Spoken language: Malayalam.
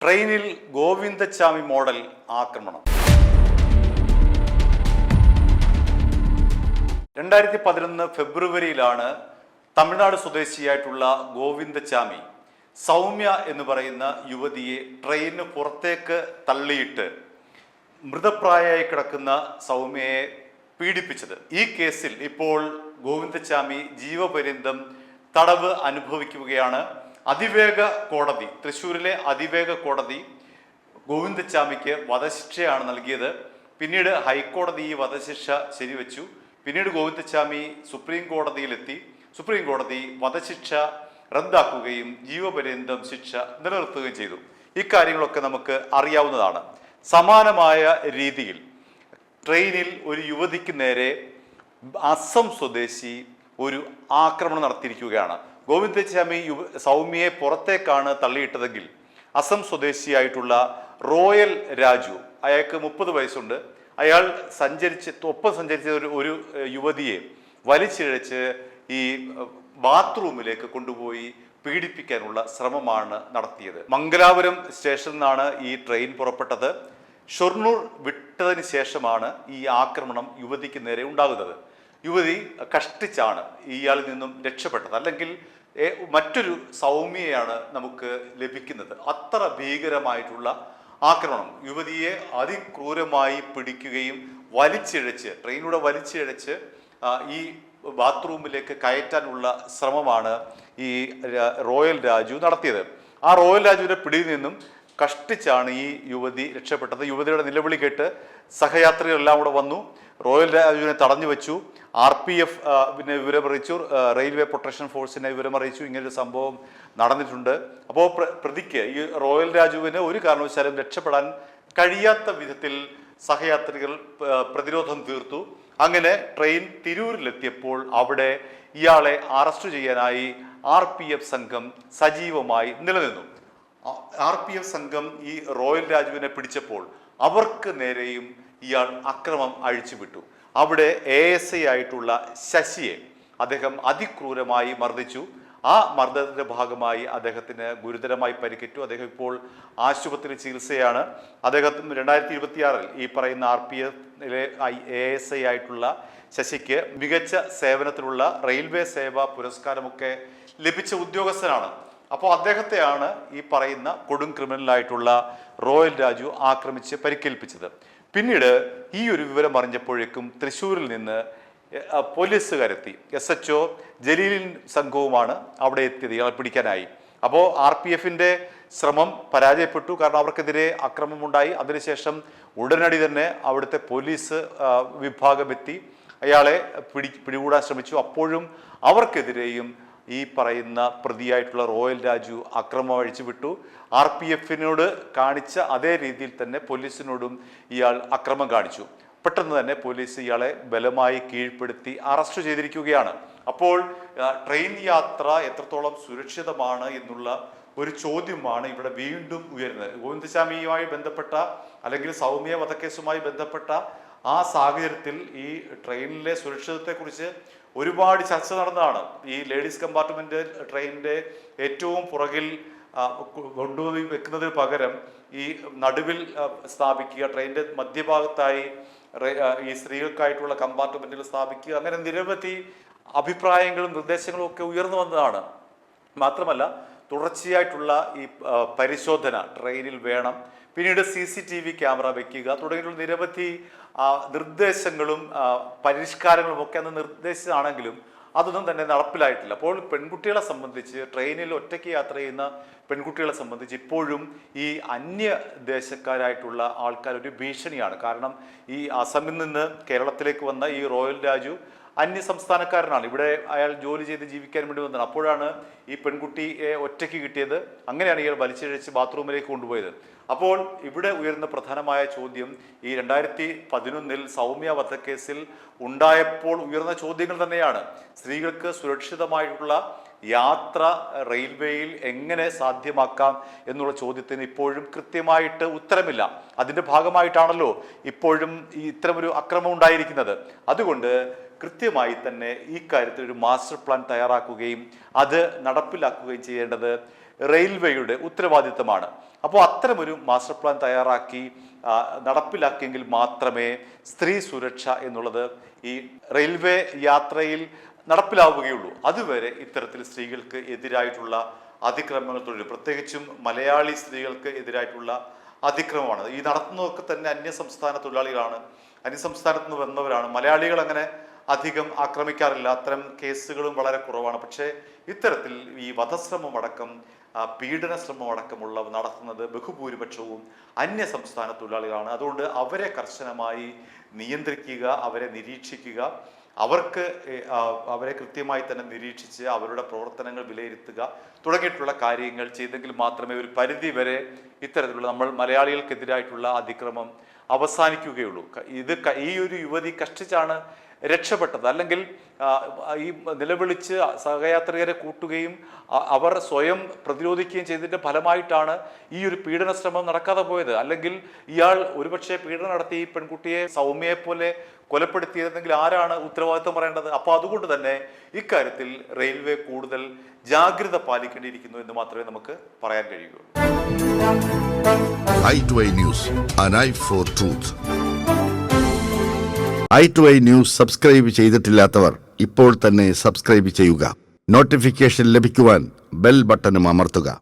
ട്രെയിനിൽ ഗോവിന്ദച്ചാമി മോഡൽ ആക്രമണം. 2011 ഫെബ്രുവരിയിലാണ് തമിഴ്നാട് സ്വദേശിയായിട്ടുള്ള ഗോവിന്ദച്ചാമി സൗമ്യ എന്ന് പറയുന്ന യുവതിയെ ട്രെയിനിന് പുറത്തേക്ക് തള്ളിയിട്ട് മൃതപ്രായമായി കിടക്കുന്ന സൗമ്യയെ പീഡിപ്പിച്ചത്. ഈ കേസിൽ ഇപ്പോൾ ഗോവിന്ദച്ചാമി ജീവപര്യന്തം തടവ് അനുഭവിക്കുകയാണ്. അതിവേഗ കോടതി, തൃശ്ശൂരിലെ അതിവേഗ കോടതി ഗോവിന്ദച്ചാമിക്ക് വധശിക്ഷയാണ് നൽകിയത്. പിന്നീട് ഹൈക്കോടതി ഈ വധശിക്ഷ ശരിവെച്ചു. പിന്നീട് ഗോവിന്ദച്ചാമി സുപ്രീം കോടതിയിലെത്തി. സുപ്രീം കോടതി വധശിക്ഷ റദ്ദാക്കുകയും ജീവപര്യന്തം ശിക്ഷ നിലനിർത്തുകയും ചെയ്തു. ഇക്കാര്യങ്ങളൊക്കെ നമുക്ക് അറിയാവുന്നതാണ്. സമാനമായ രീതിയിൽ ട്രെയിനിൽ ഒരു യുവതിക്ക് നേരെ അസം സ്വദേശി ഒരു ആക്രമണം നടത്തിയിരിക്കുകയാണ്. ഗോവിന്ദച്ചാമി സൗമ്യയെ പുറത്തേക്കാണ് തള്ളിയിട്ടതെങ്കിൽ അസം സ്വദേശിയായിട്ടുള്ള റോയൽ രാജു, അയാൾക്ക് 30 വയസ്സുണ്ട്. അയാൾ ഒപ്പം സഞ്ചരിച്ച ഒരു യുവതിയെ വലിച്ചിഴച്ച് ഈ ബാത്റൂമിലേക്ക് കൊണ്ടുപോയി പീഡിപ്പിക്കാനുള്ള ശ്രമമാണ് നടത്തിയത്. മംഗലാപുരം സ്റ്റേഷനിൽ നിന്നാണ് ഈ ട്രെയിൻ പുറപ്പെട്ടത്. ഷൊർണൂർ വിട്ടതിന് ശേഷമാണ് ഈ ആക്രമണം യുവതിക്ക് നേരെ ഉണ്ടാകുന്നത്. യുവതി കഷ്ടിച്ചാണ് ഇയാളിൽ നിന്നും രക്ഷപ്പെട്ടത്. അല്ലെങ്കിൽ മറ്റൊരു സൗമ്യയാണ് നമുക്ക് ലഭിക്കുന്നത്. അത്ര ഭീകരമായിട്ടുള്ള ആക്രമണം. യുവതിയെ അതിക്രൂരമായി പിടിക്കുകയും ട്രെയിനിലൂടെ വലിച്ചിഴച്ച് ഈ ബാത്റൂമിലേക്ക് കയറ്റാനുള്ള ശ്രമമാണ് ഈ റോയൽ രാജു നടത്തിയത്. ആ റോയൽ രാജുവിന്റെ പിടിയിൽ നിന്നും കഷ്ടിച്ചാണ് ഈ യുവതി രക്ഷപ്പെട്ടത്. യുവതിയുടെ നിലവിളി കേട്ട് സഹയാത്രികളെല്ലാം കൂടെ വന്നു. റോയൽ രാജുവിനെ തടഞ്ഞു വെച്ചു. RPF വിവരമറിയിച്ചു. റെയിൽവേ പ്രൊട്ടക്ഷൻ ഫോഴ്സിനെ വിവരമറിയിച്ചു. ഇങ്ങനൊരു സംഭവം നടന്നിട്ടുണ്ട്. അപ്പോൾ പ്രതിക്ക്, ഈ റോയൽ രാജുവിന് ഒരു കാരണവശാലും രക്ഷപ്പെടാൻ കഴിയാത്ത വിധത്തിൽ സഹയാത്രികൾ പ്രതിരോധം തീർത്തു. അങ്ങനെ ട്രെയിൻ തിരൂരിലെത്തിയപ്പോൾ അവിടെ ഇയാളെ അറസ്റ്റ് ചെയ്യാനായി RPF സംഘം സജീവമായി നിലനിന്നു. RPF സംഘം ഈ റോയൽ രാജുവിനെ പിടിച്ചപ്പോൾ അവർക്ക് നേരെയും ഇയാൾ അക്രമം അഴിച്ചുവിട്ടു. അവിടെ ASI ആയിട്ടുള്ള ശശിയെ അദ്ദേഹം അതിക്രൂരമായി മർദ്ദിച്ചു. ആ മർദ്ദനത്തിന്റെ ഭാഗമായി അദ്ദേഹത്തിന് ഗുരുതരമായി പരിക്കേറ്റു. അദ്ദേഹം ഇപ്പോൾ ആശുപത്രി ചികിത്സയാണ്. അദ്ദേഹത്തിന് 2026 ഈ പറയുന്ന RPFിലെ ASI ആയിട്ടുള്ള ശശിക്ക് മികച്ച സേവനത്തിലുള്ള റെയിൽവേ സേവാ പുരസ്കാരമൊക്കെ ലഭിച്ച ഉദ്യോഗസ്ഥനാണ്. അപ്പോൾ അദ്ദേഹത്തെയാണ് ഈ പറയുന്ന കൊടും ക്രിമിനലായിട്ടുള്ള റോയൽ രാജു ആക്രമിച്ച് പരിക്കേൽപ്പിച്ചത്. പിന്നീട് ഈ ഒരു വിവരം അറിഞ്ഞപ്പോഴേക്കും തൃശ്ശൂരിൽ നിന്ന് പോലീസുകാരെത്തി. SHO ജലീലിൻ സംഘവുമാണ് അവിടെ എത്തിയത് ഇയാളെ പിടിക്കാനായി. അപ്പോൾ RPFിൻ്റെ ശ്രമം പരാജയപ്പെട്ടു. കാരണം അവർക്കെതിരെ അക്രമമുണ്ടായി. അതിനുശേഷം ഉടനടി തന്നെ അവിടുത്തെ പോലീസ് വിഭാഗം എത്തി അയാളെ പിടികൂടാൻ ശ്രമിച്ചു. അപ്പോഴും അവർക്കെതിരെയും ഈ പറയുന്ന പ്രതിയായിട്ടുള്ള റോയൽ രാജു അക്രമം അഴിച്ചുവിട്ടു. RPFിനോട് കാണിച്ച അതേ രീതിയിൽ തന്നെ പോലീസിനോടും ഇയാൾ അക്രമം കാണിച്ചു. പെട്ടെന്ന് തന്നെ പോലീസ് ഇയാളെ ബലമായി കീഴ്പ്പെടുത്തി അറസ്റ്റ് ചെയ്തിരിക്കുകയാണ്. അപ്പോൾ ട്രെയിൻ യാത്ര എത്രത്തോളം സുരക്ഷിതമാണ് എന്നുള്ള ഒരു ചോദ്യമാണ് ഇവിടെ വീണ്ടും ഉയരുന്നത്. ഗോവിന്ദച്ചാമിയുമായി ബന്ധപ്പെട്ട അല്ലെങ്കിൽ സൗമ്യ വധക്കേസുമായി ബന്ധപ്പെട്ട ആ സാഹചര്യത്തിൽ ഈ ട്രെയിനിലെ സുരക്ഷിതത്വത്തെക്കുറിച്ച് ഒരുപാട് ചർച്ച നടന്നതാണ്. ഈ ലേഡീസ് കമ്പാർട്ട്മെന്റ് ട്രെയിനിന്റെ ഏറ്റവും പുറകിൽ കൊണ്ടുപോയി വെക്കുന്നതിന് പകരം ഈ നടുവിൽ സ്ഥാപിക്കുക, ട്രെയിനിന്റെ മധ്യഭാഗത്തായി ഈ സ്ത്രീകൾക്കായിട്ടുള്ള കമ്പാർട്ട്മെന്റുകൾ സ്ഥാപിക്കുക, അങ്ങനെ നിരവധി അഭിപ്രായങ്ങളും നിർദ്ദേശങ്ങളും ഒക്കെ ഉയർന്നു വന്നതാണ്. മാത്രമല്ല തുടർച്ചയായിട്ടുള്ള ഈ പരിശോധന ട്രെയിനിൽ വേണം. പിന്നീട് CCTV ക്യാമറ വെക്കുക തുടങ്ങിയിട്ടുള്ള നിരവധി നിർദ്ദേശങ്ങളും പരിഷ്കാരങ്ങളും ഒക്കെ അന്ന് നിർദ്ദേശിച്ചതാണെങ്കിലും അതൊന്നും തന്നെ നടപ്പിലായിട്ടില്ല. അപ്പോൾ പെൺകുട്ടികളെ സംബന്ധിച്ച്, ട്രെയിനിൽ ഒറ്റയ്ക്ക് യാത്ര ചെയ്യുന്ന പെൺകുട്ടികളെ സംബന്ധിച്ച് ഇപ്പോഴും ഈ അന്യദേശക്കാരായിട്ടുള്ള ആൾക്കാർ ഒരു ഭീഷണിയാണ്. കാരണം ഈ അസമിൽ നിന്ന് കേരളത്തിലേക്ക് വന്ന ഈ റോയൽ രാജു അന്യ സംസ്ഥാനക്കാരനാണ്. ഇവിടെ അയാൾ ജോലി ചെയ്ത് ജീവിക്കാൻ വേണ്ടി വന്നത്. അപ്പോഴാണ് ഈ പെൺകുട്ടിയെ ഒറ്റയ്ക്ക് കിട്ടിയത്. അങ്ങനെയാണ് ഇയാൾ വലിച്ചിഴച്ച് ബാത്റൂമിലേക്ക് കൊണ്ടുപോയത്. അപ്പോൾ ഇവിടെ ഉയർന്ന പ്രധാനമായ ചോദ്യം ഈ 2011 സൗമ്യ വധക്കേസിൽ ഉണ്ടായപ്പോൾ ഉയർന്ന ചോദ്യങ്ങൾ തന്നെയാണ്. സ്ത്രീകൾക്ക് സുരക്ഷിതമായിട്ടുള്ള യാത്ര റെയിൽവേയിൽ എങ്ങനെ സാധ്യമാക്കാം എന്നുള്ള ചോദ്യത്തിന് ഇപ്പോഴും കൃത്യമായിട്ട് ഉത്തരമില്ല. അതിൻ്റെ ഭാഗമായിട്ടാണല്ലോ ഇപ്പോഴും ഇത്തരമൊരു അക്രമം ഉണ്ടായിരിക്കുന്നത്. അതുകൊണ്ട് കൃത്യമായി തന്നെ ഈ കാര്യത്തിൽ ഒരു മാസ്റ്റർ പ്ലാൻ തയ്യാറാക്കുകയും അത് നടപ്പിലാക്കുകയും ചെയ്യേണ്ടത് റെയിൽവേയുടെ ഉത്തരവാദിത്തമാണ്. അപ്പോൾ അത്തരമൊരു മാസ്റ്റർ പ്ലാൻ തയ്യാറാക്കി നടപ്പിലാക്കിയെങ്കിൽ മാത്രമേ സ്ത്രീ സുരക്ഷ എന്നുള്ളത് ഈ റെയിൽവേ യാത്രയിൽ നടപ്പിലാവുകയുള്ളൂ. അതുവരെ ഇത്തരത്തിൽ സ്ത്രീകൾക്ക് എതിരായിട്ടുള്ള അതിക്രമങ്ങൾ തുടരും. പ്രത്യേകിച്ചും മലയാളി സ്ത്രീകൾക്ക് എതിരായിട്ടുള്ള അതിക്രമമാണ് ഈ നടത്തുന്നതൊക്കെ തന്നെ അന്യസംസ്ഥാന തൊഴിലാളികളാണ്, അന്യസംസ്ഥാനത്ത് നിന്ന് വന്നവരാണ്. മലയാളികൾ അങ്ങനെ അധികം ആക്രമിക്കാറില്ല, അത്തരം കേസുകളും വളരെ കുറവാണ്. പക്ഷേ ഇത്തരത്തിൽ ഈ വധശ്രമം അടക്കം പീഡന ശ്രമം അടക്കമുള്ള നടത്തുന്നത് ബഹുഭൂരിപക്ഷവും അന്യസംസ്ഥാന തൊഴിലാളികളാണ്. അതുകൊണ്ട് അവരെ കർശനമായി നിയന്ത്രിക്കുക, അവരെ നിരീക്ഷിക്കുക, അവരെ കൃത്യമായി തന്നെ നിരീക്ഷിച്ച് അവരുടെ പ്രവർത്തനങ്ങൾ വിലയിരുത്തുക തുടങ്ങിയിട്ടുള്ള കാര്യങ്ങൾ ചെയ്തെങ്കിൽ മാത്രമേ ഒരു പരിധി വരെ ഇത്തരത്തിലുള്ള നമ്മൾ മലയാളികൾക്കെതിരായിട്ടുള്ള അതിക്രമം അവസാനിക്കുകയുള്ളൂ. ഈ ഒരു യുവതി കഷ്ടിച്ചാണ് രക്ഷപ്പെട്ടത്. അല്ലെങ്കിൽ ഈ നിലവിളിച്ച് സഹയാത്രികരെ കൂട്ടുകയും അവർ സ്വയം പ്രതിരോധിക്കുകയും ചെയ്തതിൻ്റെ ഫലമായിട്ടാണ് ഈ ഒരു പീഡന ശ്രമം നടക്കാതെ പോയത്. അല്ലെങ്കിൽ ഇയാൾ ഒരുപക്ഷെ പീഡനം നടത്തി ഈ പെൺകുട്ടിയെ സൗമ്യയെ പോലെ കൊലപ്പെടുത്തിയതെങ്കിൽ ആരാണ് ഉത്തരവാദിത്വം പറയേണ്ടത്? അപ്പോൾ അതുകൊണ്ട് തന്നെ ഇക്കാര്യത്തിൽ റെയിൽവേ കൂടുതൽ ജാഗ്രത പാലിക്കേണ്ടിയിരിക്കുന്നു എന്ന് മാത്രമേ നമുക്ക് പറയാൻ കഴിയൂ. i2i News, an eye for truth. i2i News subscribe ചെയ്തിട്ടില്ലാത്തവർ ഇപ്പോൾ തന്നെ സബ്സ്ക്രൈബ് ചെയ്യുക. നോട്ടിഫിക്കേഷൻ ലഭിക്കുവാൻ ബെൽ ബട്ടണും അമർത്തുക.